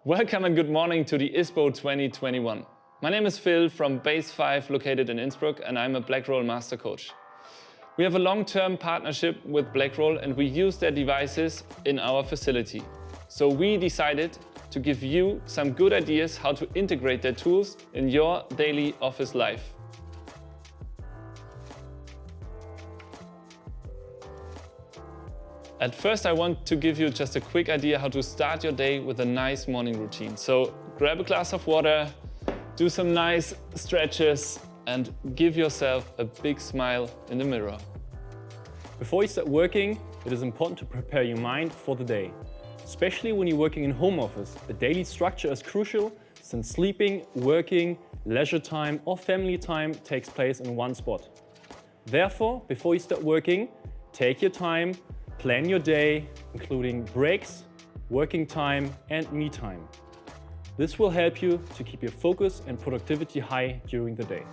Welcome and good morning to the ISPO 2021. My name is Phil from Base5 located in Innsbruck, and I'm a BLACKROLL Master Coach. We have a long-term partnership with BLACKROLL and we use their devices in our facility. So we decided to give you some good ideas how to integrate their tools in your daily office life. At first, I want to give you just a quick idea how to start your day with a nice morning routine. So grab a glass of water, do some nice stretches, and give yourself a big smile in the mirror. Before you start working, it is important to prepare your mind for the day. Especially when you're working in home office, the daily structure is crucial since sleeping, working, leisure time or family time takes place in one spot. Therefore, before you start working, take your time, plan your day, including breaks, working time and me time. This will help you to keep your focus and productivity high during the day.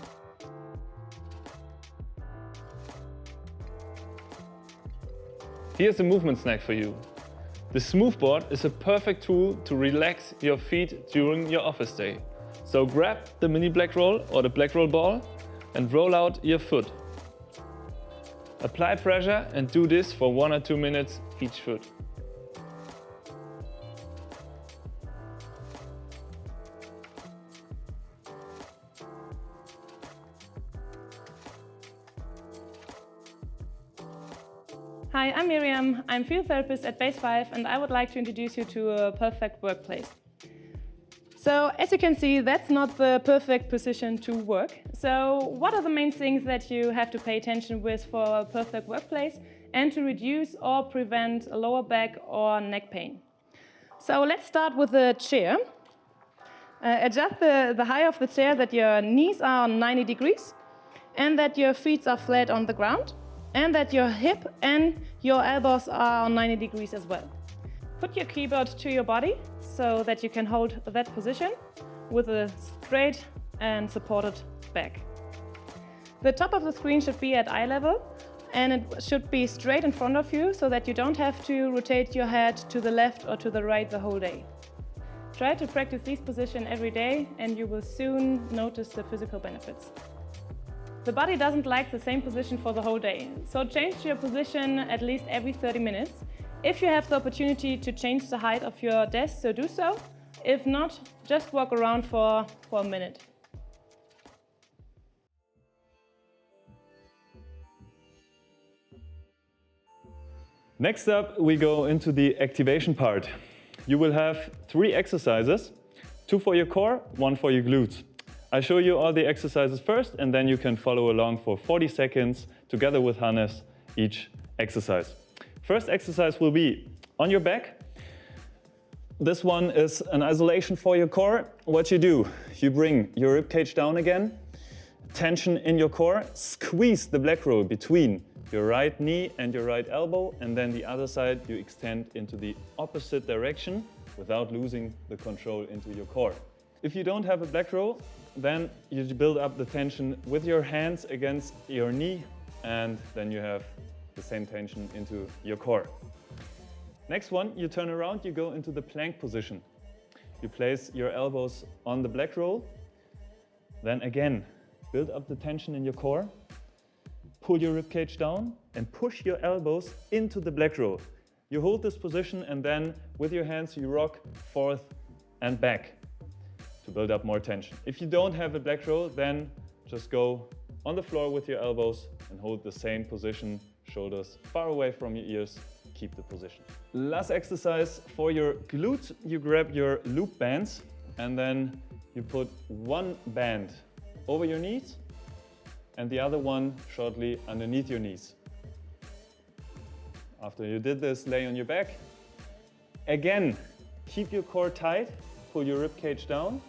Here's a movement snack for you. The SMOOVE board is a perfect tool to relax your feet during your office day. So grab the mini BLACKROLL or the BLACKROLL ball and roll out your foot. Apply pressure and do this for 1 or 2 minutes each foot. Hi, I'm Miriam. I'm field therapist at Base5 and I would like to introduce you to a perfect workplace. So as you can see, that's not the perfect position to work. So what are the main things that you have to pay attention with for a perfect workplace and to reduce or prevent lower back or neck pain? So let's start with the chair. Adjust the height of the chair that your knees are on 90 degrees and that your feet are flat on the ground and that your hip and your elbows are on 90 degrees as well. Put your keyboard to your body so that you can hold that position with a straight and supported back. The top of the screen should be at eye level and it should be straight in front of you so that you don't have to rotate your head to the left or to the right the whole day. Try to practice this position every day and you will soon notice the physical benefits. The body doesn't like the same position for the whole day, so change your position at least every 30 minutes. If you have the opportunity to change the height of your desk, so do so. If not, just walk around for a minute. Next up, we go into the activation part. You will have 3 exercises, 2 for your core, 1 for your glutes. I show you all the exercises first and then you can follow along for 40 seconds together with Hannes each exercise. First exercise will be on your back. This one is an isolation for your core. What you do, you bring your rib cage down again, tension in your core, squeeze the BLACKROLL between your right knee and your right elbow, and then the other side you extend into the opposite direction without losing the control into your core. If you don't have a black roll, then you build up the tension with your hands against your knee, and then you have the same tension into your core. Next one, you turn around, you go into the plank position. You place your elbows on the black roll, then again, build up the tension in your core, pull your ribcage down and push your elbows into the black roll. You hold this position and then with your hands you rock forth and back to build up more tension. If you don't have a black roll, then just go on the floor with your elbows and hold the same position, shoulders far away from your ears, keep the position. Last exercise for your glutes, you grab your loop bands and then you put one band over your knees and the other one shortly underneath your knees. After you did this, lay on your back. Again, keep your core tight, pull your ribcage down,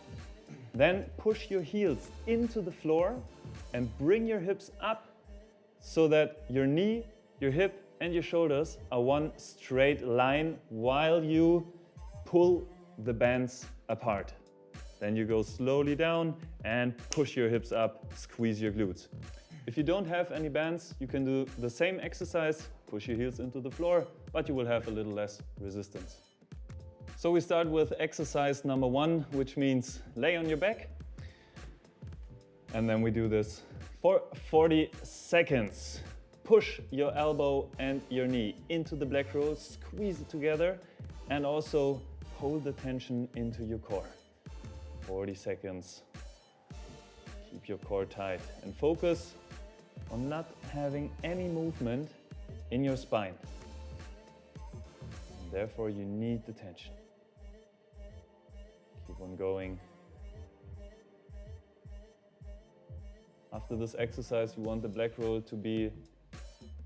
then push your heels into the floor and bring your hips up so that your knee, your hip and your shoulders are one straight line while you pull the bands apart. Then you go slowly down and push your hips up, squeeze your glutes. If you don't have any bands, you can do the same exercise, push your heels into the floor, but you will have a little less resistance. So we start with exercise number 1, which means lay on your back. And then we do this for 40 seconds. Push your elbow and your knee into the black roll, squeeze it together, and also hold the tension into your core. 40 seconds. Keep your core tight and focus on not having any movement in your spine. And therefore, you need the tension. Keep on going. After this exercise, you want the black roll to be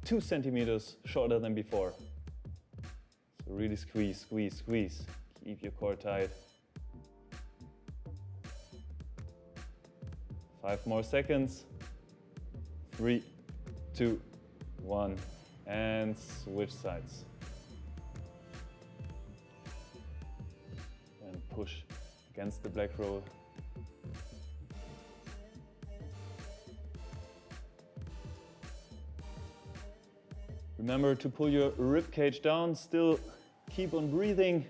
2 centimeters shorter than before. So really squeeze, squeeze, squeeze. Keep your core tight. 5 more seconds. 3, 2, 1, and switch sides. And push against the black roll. Remember to pull your rib cage down, still keep on breathing.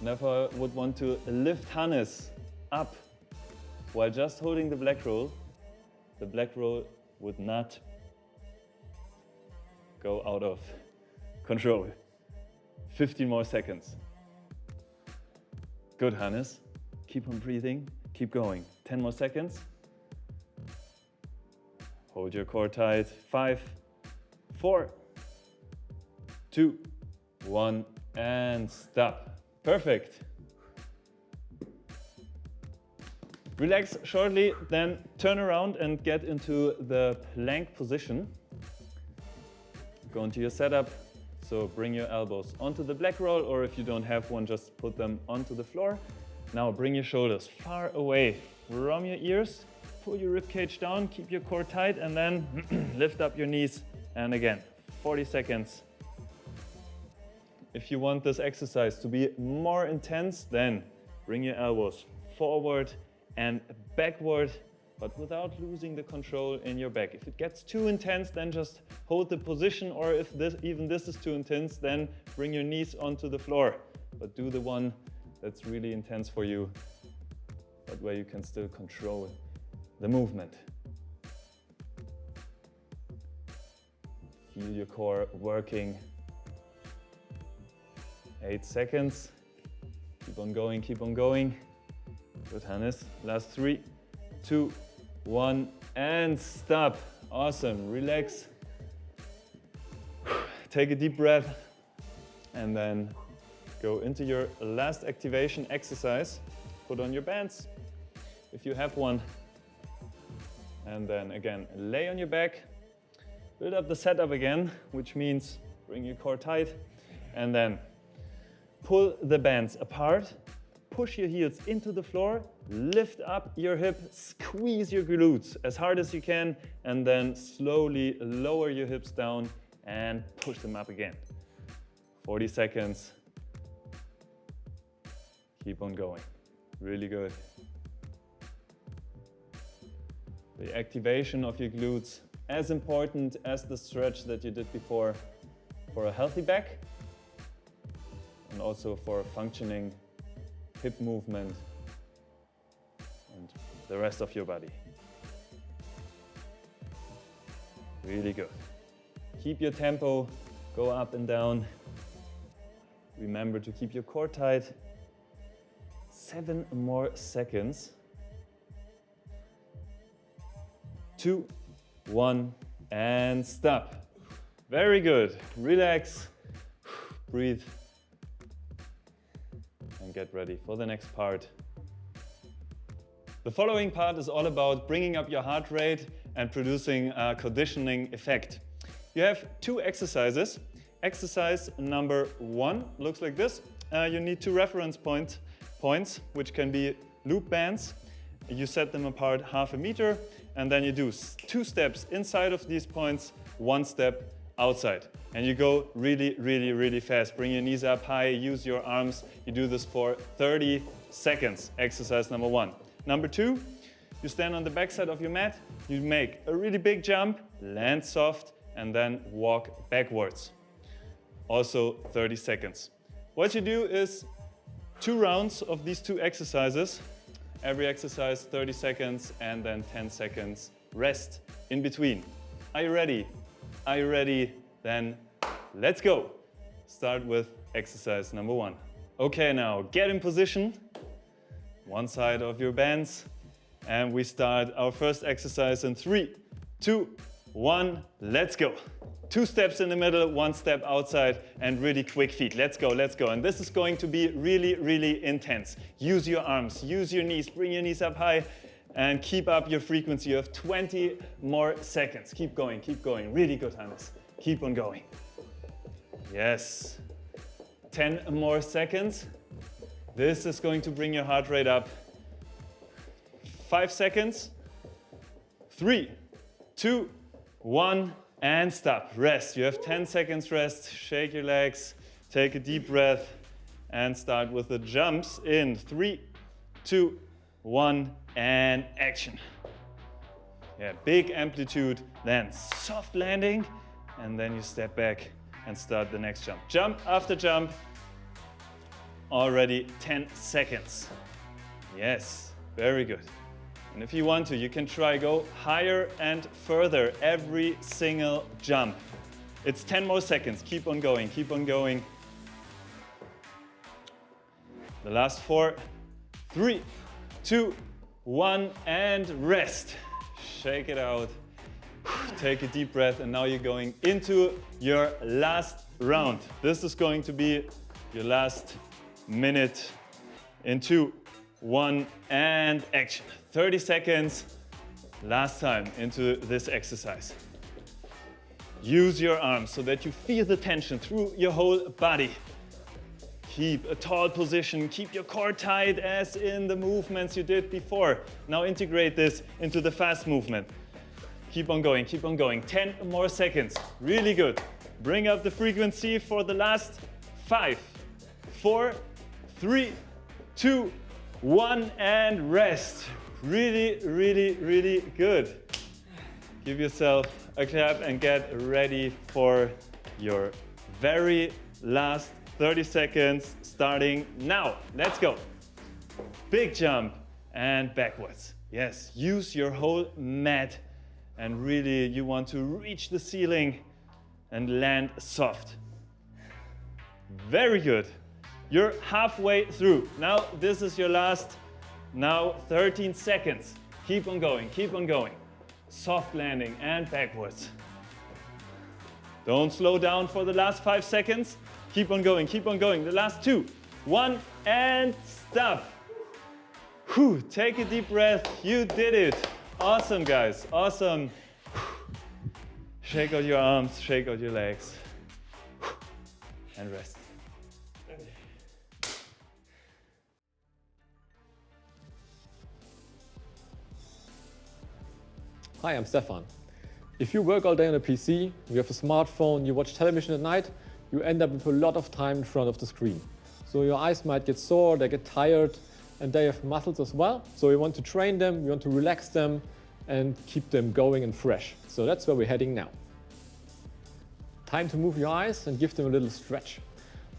Never would want to lift harness up while just holding the black roll would not go out of control. 15 more seconds. Good, Hannes. Keep on breathing, keep going. 10 more seconds. Hold your core tight. 5, 4, 2, 1, and stop. Perfect. Relax shortly, then turn around and get into the plank position. Go into your setup. So bring your elbows onto the black roll, or if you don't have one, just put them onto the floor. Now bring your shoulders far away from your ears. Pull your rib cage down, keep your core tight, and then lift up your knees. And again, 40 seconds. If you want this exercise to be more intense, then bring your elbows forward and backward, but without losing the control in your back. If it gets too intense, then just hold the position, or if even this is too intense, then bring your knees onto the floor. But do the one that's really intense for you, but where you can still control the movement. Feel your core working. 8 seconds. Keep on going, keep on going. Good, Hannes. Last 3, 2, 1, and stop. Awesome. Relax. Take a deep breath and then go into your last activation exercise. Put on your bands if you have one. And then again, lay on your back. Build up the setup again, which means bring your core tight and then pull the bands apart. Push your heels into the floor, lift up your hip, squeeze your glutes as hard as you can, and then slowly lower your hips down and push them up again. 40 seconds. Keep on going. Really good. The activation of your glutes, as important as the stretch that you did before for a healthy back and also for a functioning hip movement and the rest of your body. Really good. Keep your tempo, go up and down. Remember to keep your core tight. 7 more seconds. 2, 1, and stop. Very good. Relax, breathe, and get ready for the next part. The following part is all about bringing up your heart rate and producing a conditioning effect. You have 2 exercises. Exercise number 1 looks like this. You need 2 reference points, which can be loop bands. You set them apart 1/2 meter, and then you do 2 steps inside of these points, 1 step outside. And you go really, really, really fast. Bring your knees up high, use your arms. You do this for 30 seconds, exercise number 1. Number 2, you stand on the backside of your mat, you make a really big jump, land soft, and then walk backwards. Also 30 seconds. What you do is 2 rounds of these 2 exercises. Every exercise 30 seconds and then 10 seconds rest in between. Are you ready? Are you ready? Then let's go. Start with exercise number 1. Okay, now get in position. One side of your bands. And we start our first exercise in 3, 2, 1, let's go. 2 steps in the middle, 1 step outside, and really quick feet. Let's go, let's go. And this is going to be really, really intense. Use your arms, use your knees, bring your knees up high, and keep up your frequency. You have 20 more seconds. Keep going, keep going. Really good, Hannes. Keep on going. Yes. 10 more seconds. This is going to bring your heart rate up. 5 seconds. 3, 2, 1, and stop. Rest. You have 10 seconds rest. Shake your legs. Take a deep breath and start with the jumps in 3, 2, 1, and action. Yeah, big amplitude, then soft landing, and then you step back and start the next jump. Jump after jump. Already 10 seconds. Yes, very good. And if you want to, you can try go higher and further every single jump. It's 10 more seconds. Keep on going, keep on going. The last 4, 3, 2, 1, and rest. Shake it out. Take a deep breath, and now you're going into your last round. This is going to be your last minute in 2, 1, and action. 30 seconds, last time into this exercise. Use your arms so that you feel the tension through your whole body. Keep a tall position, keep your core tight as in the movements you did before. Now integrate this into the fast movement. Keep on going, keep on going. 10 more seconds, really good. Bring up the frequency for the last 5, 4, 3, 2, 1, and rest. Really, really, really good. Give yourself a clap and get ready for your very last 30 seconds starting now. Let's go. Big jump and backwards. Yes, use your whole mat and really you want to reach the ceiling and land soft. Very good. You're halfway through. Now this is your last, now 13 seconds. Keep on going, keep on going. Soft landing and backwards. Don't slow down for the last 5 seconds. Keep on going, keep on going. The last 2, 1, and stop. Whew, take a deep breath. You did it. Awesome, guys, awesome. Shake out your arms, shake out your legs, and rest. Hi, I'm Stefan. If you work all day on a PC, you have a smartphone, you watch television at night, you end up with a lot of time in front of the screen. So your eyes might get sore, they get tired, and they have muscles as well. So we want to train them, we want to relax them and keep them going and fresh. So that's where we're heading now. Time to move your eyes and give them a little stretch.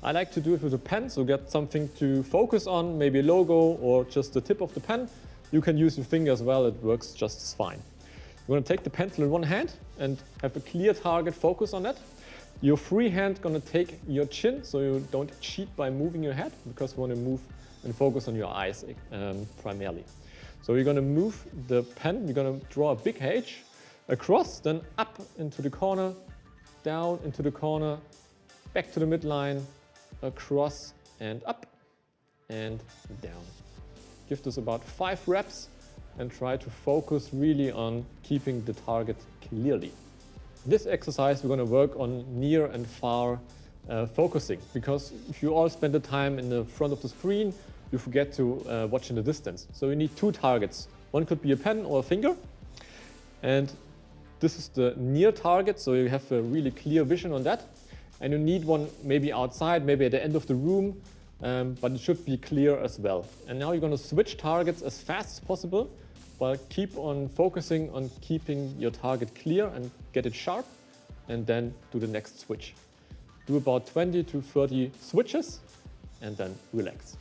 I like to do it with a pen, so get something to focus on, maybe a logo or just the tip of the pen. You can use your finger as well, it works just as fine. You want to take the pencil in one hand and have a clear target focus on that. Your free hand going to take your chin, so you don't cheat by moving your head, because you want to move and focus on your eyes primarily. So you're going to move the pen, you're going to draw a big H across, then up into the corner, down into the corner, back to the midline, across and up and down. Give this about 5 reps and try to focus really on keeping the target clearly. This exercise we're going to work on near and far focusing, because if you all spend the time in the front of the screen, you forget to watch in the distance. So you need 2 targets. One could be a pen or a finger, and this is the near target, so you have a really clear vision on that. And you need one maybe outside, maybe at the end of the room, but it should be clear as well. And now you're going to switch targets as fast as possible, but keep on focusing on keeping your target clear and get it sharp, and then do the next switch. Do about 20 to 30 switches and then relax.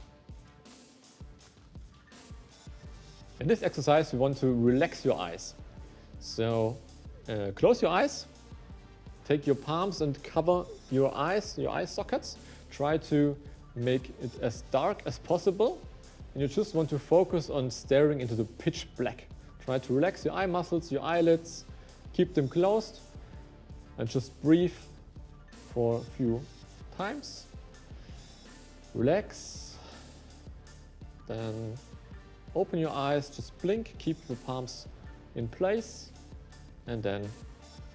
In this exercise, we want to relax your eyes. So close your eyes, take your palms and cover your eye sockets. Try to make it as dark as possible. And you just want to focus on staring into the pitch black. Try to relax your eye muscles, your eyelids, keep them closed, and just breathe for a few times. Relax. Then open your eyes, just blink, keep your palms in place, and then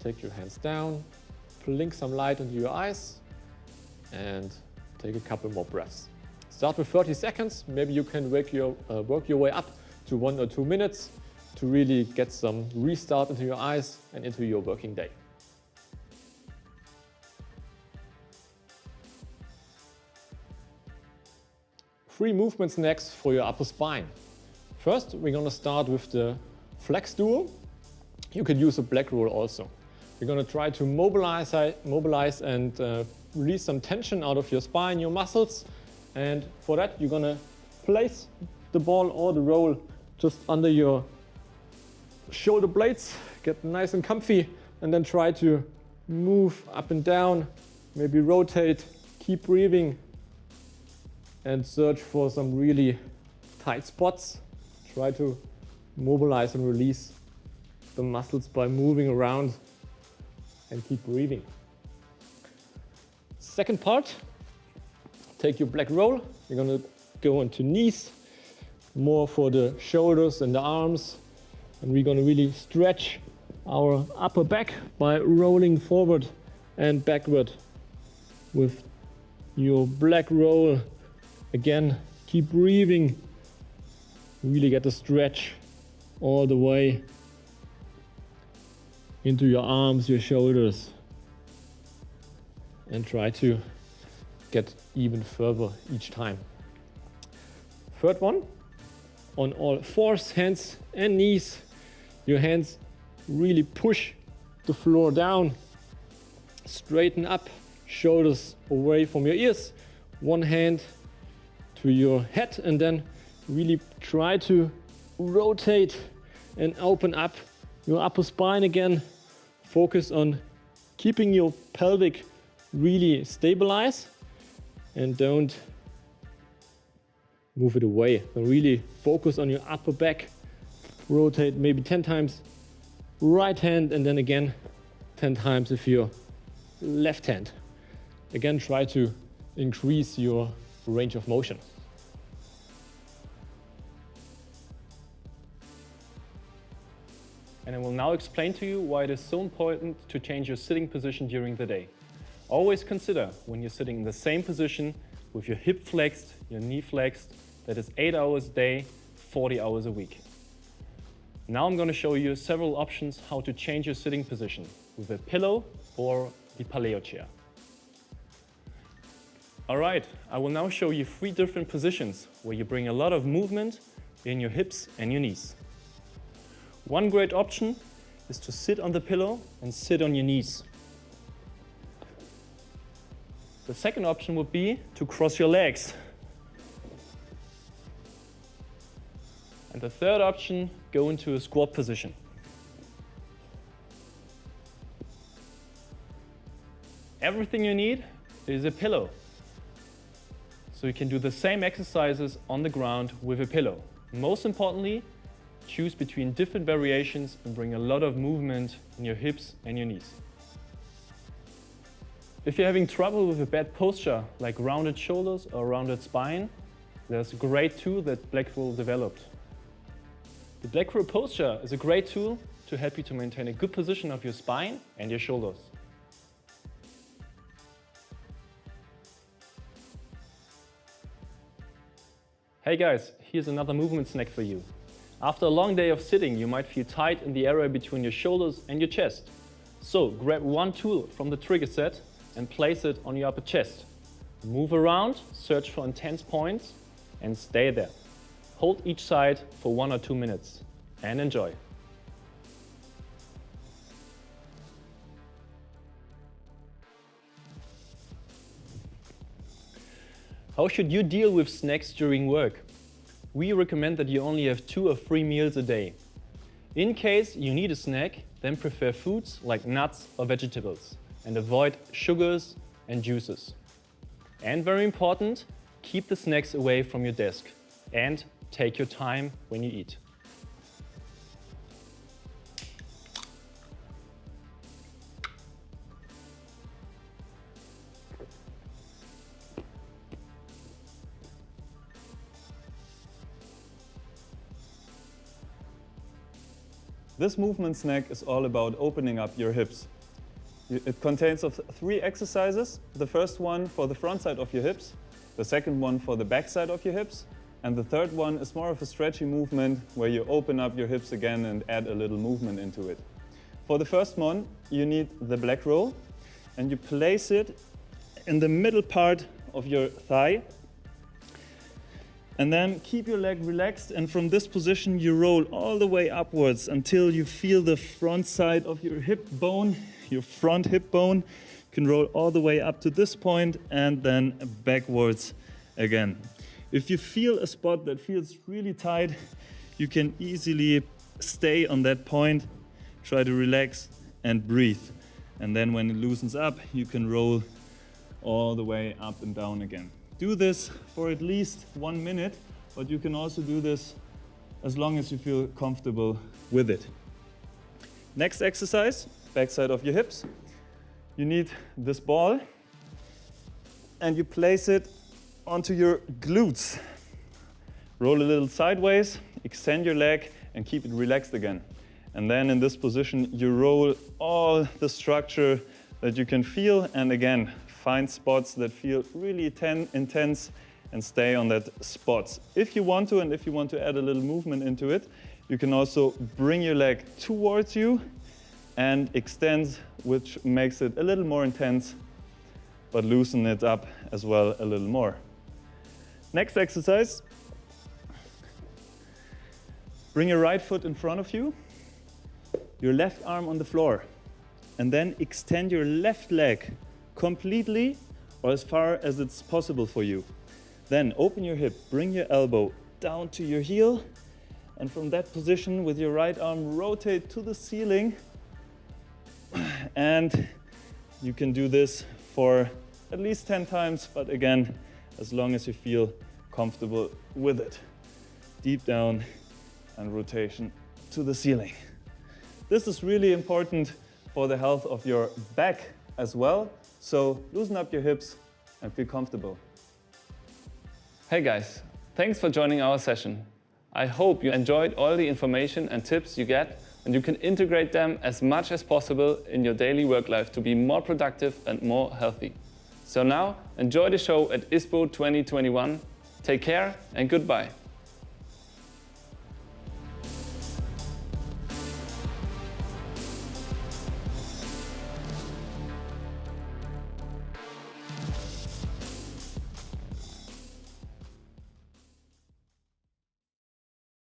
take your hands down, blink some light into your eyes, and take a couple more breaths. Start with 30 seconds. Maybe you can work your way up to 1 or 2 minutes to really get some restart into your eyes and into your working day. Three movements next for your upper spine. First, we're going to start with the flex duo. You can use a black roll also. You're going to try to mobilize and release some tension out of your spine, your muscles. And for that, you're going to place the ball or the roll just under your shoulder blades, get nice and comfy, and then try to move up and down, maybe rotate, keep breathing, and search for some really tight spots. Try to mobilize and release the muscles by moving around and keep breathing. Second part, take your black roll. You're going to go into knees, more for the shoulders and the arms. And we're going to really stretch our upper back by rolling forward and backward with your black roll. Again, keep breathing. Really get the stretch all the way into your arms, your shoulders. And try to get even further each time. Third one, on all fours, hands and knees. Your hands really push the floor down. Straighten up, shoulders away from your ears. One hand to your head, and then really try to rotate and open up your upper spine again. Focus on keeping your pelvic really stabilized and don't move it away. So really focus on your upper back. Rotate maybe 10 times right hand, and then again 10 times with your left hand. Again, try to increase your range of motion. And I will now explain to you why it is so important to change your sitting position during the day. Always consider when you're sitting in the same position with your hip flexed, your knee flexed, that is 8 hours a day, 40 hours a week. Now I'm going to show you several options how to change your sitting position with a pillow or the paleo chair. All right, I will now show you 3 different positions where you bring a lot of movement in your hips and your knees. One great option is to sit on the pillow and sit on your knees. The second option would be to cross your legs. And the third option, go into a squat position. Everything you need is a pillow. So you can do the same exercises on the ground with a pillow. Most importantly, choose between different variations and bring a lot of movement in your hips and your knees. If you're having trouble with a bad posture, like rounded shoulders or rounded spine, there's a great tool that BLACKROLL developed. The BLACKROLL posture is a great tool to help you to maintain a good position of your spine and your shoulders. Hey guys, here's another movement snack for you. After a long day of sitting, you might feel tight in the area between your shoulders and your chest. So grab one tool from the trigger set and place it on your upper chest. Move around, search for intense points, and stay there. Hold each side for 1 or 2 minutes and enjoy. How should you deal with snacks during work? We recommend that you only have 2 or 3 meals a day. In case you need a snack, then prefer foods like nuts or vegetables and avoid sugars and juices. And very important, keep the snacks away from your desk and take your time when you eat. This movement snack is all about opening up your hips. It contains of 3 exercises. The first one for the front side of your hips, the second one for the back side of your hips, and the third one is more of a stretchy movement where you open up your hips again and add a little movement into it. For the first one, you need the BLACKROLL, and you place it in the middle part of your thigh. And then keep your leg relaxed, and from this position you roll all the way upwards until you feel the front side of your hip bone, your front hip bone. You can roll all the way up to this point and then backwards again. If you feel a spot that feels really tight, you can easily stay on that point, try to relax and breathe. And then when it loosens up, you can roll all the way up and down again. Do this for at least 1 minute, but you can also do this as long as you feel comfortable with it. Next exercise, backside of your hips. You need this ball and you place it onto your glutes. Roll a little sideways, extend your leg and keep it relaxed again. And then in this position, you roll all the structure that you can feel, and again, find spots that feel really intense and stay on that spot. If you want to, and if you want to add a little movement into it, you can also bring your leg towards you and extend, which makes it a little more intense, but loosen it up as well a little more. Next exercise. Bring your right foot in front of you, your left arm on the floor, and then extend your left leg completely or as far as it's possible for you. Then open your hip, bring your elbow down to your heel, and from that position with your right arm rotate to the ceiling. And you can do this for at least 10 times, but again, as long as you feel comfortable with it. Deep down and rotation to the ceiling. This is really important for the health of your back as well. So loosen up your hips and feel comfortable. Hey guys, thanks for joining our session. I hope you enjoyed all the information and tips you get, and you can integrate them as much as possible in your daily work life to be more productive and more healthy. So now, enjoy the show at ISPO 2021. Take care and goodbye.